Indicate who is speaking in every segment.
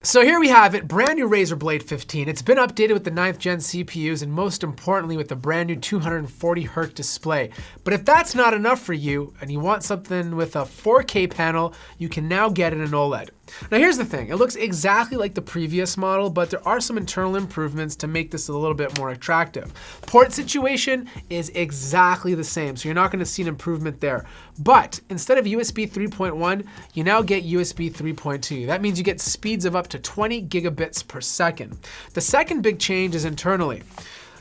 Speaker 1: So here we have it, brand new Razer Blade 15. It's been updated with the 9th gen CPUs and most importantly with the brand new 240Hz display. But if that's not enough for you and you want something with a 4K panel, you can now get it in OLED. Now here's the thing, it looks exactly like the previous model, but there are some internal improvements to make this a little bit more attractive. Port situation is exactly the same, so you're not gonna see an improvement there. But instead of USB 3.1, you now get USB 3.2. That means you get speeds of up to 20 gigabits per second. The second big change is internally.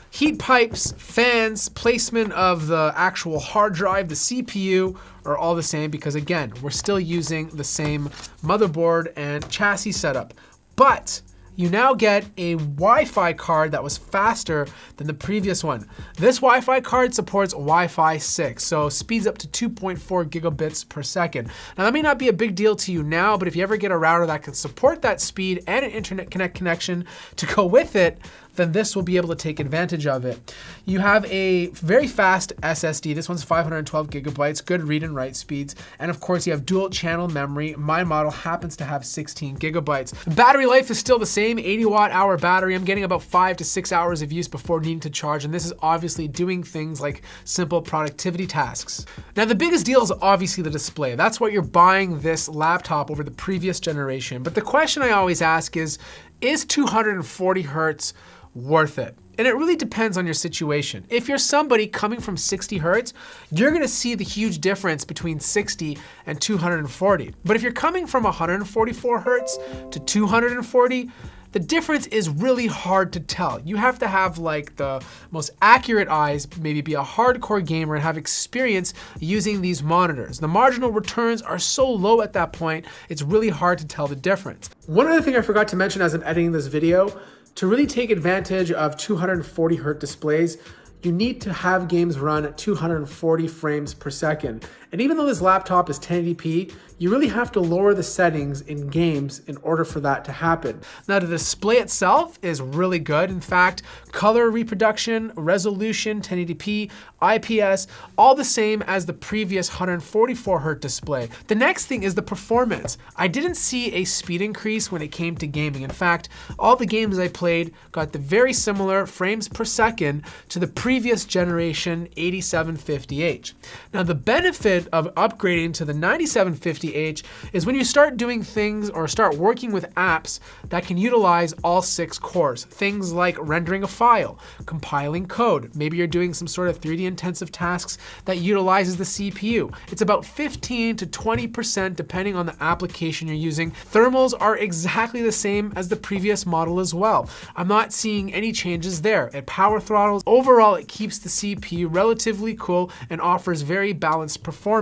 Speaker 1: Heat pipes, fans, placement of the actual hard drive, the CPU are all the same because again, we're still using the same motherboard and chassis setup. But you now get a Wi-Fi card that was faster than the previous one. This Wi-Fi card supports Wi-Fi 6, so speeds up to 2.4 gigabits per second. Now that may not be a big deal to you now, but if you ever get a router that can support that speed and an internet connection to go with it, then this will be able to take advantage of it. You have a very fast SSD. This one's 512 gigabytes, good read and write speeds. And of course you have dual channel memory. My model happens to have 16 gigabytes. Battery life is still the same, 80 watt hour battery. I'm getting about 5 to 6 hours of use before needing to charge. And this is obviously doing things like simple productivity tasks. Now the biggest deal is obviously the display. That's why you're buying this laptop over the previous generation. But the question I always ask is 240 Hertz worth it? And it really depends on your situation. If you're somebody coming from 60 Hertz, you're gonna see the huge difference between 60 and 240. But if you're coming from 144 Hertz to 240, the difference is really hard to tell. You have to have like the most accurate eyes, maybe be a hardcore gamer and have experience using these monitors. The marginal returns are so low at that point, it's really hard to tell the difference. One other thing I forgot to mention as I'm editing this video, to really take advantage of 240 Hz displays, you need to have games run at 240 frames per second. And even though this laptop is 1080p, you really have to lower the settings in games in order for that to happen. Now the display itself is really good. In fact, color reproduction, resolution, 1080p, IPS, all the same as the previous 144 Hz display. The next thing is the performance. I didn't see a speed increase when it came to gaming. In fact, all the games I played got the very similar frames per second to the previous generation 8750H. Now the benefit of upgrading to the 9750H is when you start doing things or start working with apps that can utilize all 6 cores. Things like rendering a file, compiling code. Maybe you're doing some sort of 3D intensive tasks that utilizes the CPU. It's about 15 to 20% depending on the application you're using. Thermals are exactly the same as the previous model as well. I'm not seeing any changes there. It power throttles. Overall, it keeps the CPU relatively cool and offers very balanced performance.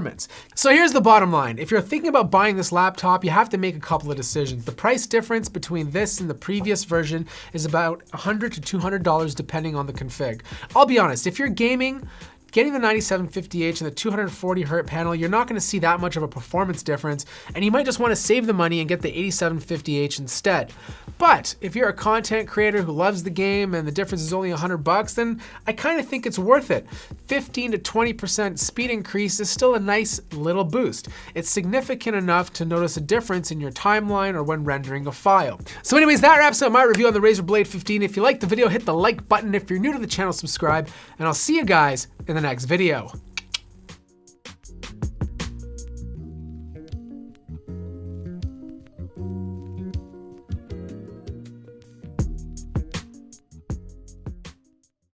Speaker 1: So here's the bottom line. If you're thinking about buying this laptop, you have to make a couple of decisions. The price difference between this and the previous version is about $100 to $200 depending on the config. I'll be honest, if you're gaming, getting the 9750H and the 240 Hz panel, you're not gonna see that much of a performance difference, and you might just wanna save the money and get the 8750H instead. But if you're a content creator who loves the game and the difference is only $100, then I kinda think it's worth it. 15 to 20% speed increase is still a nice little boost. It's significant enough to notice a difference in your timeline or when rendering a file. So anyways, that wraps up my review on the Razer Blade 15. If you liked the video, hit the like button. If you're new to the channel, subscribe, and I'll see you guys in the next video.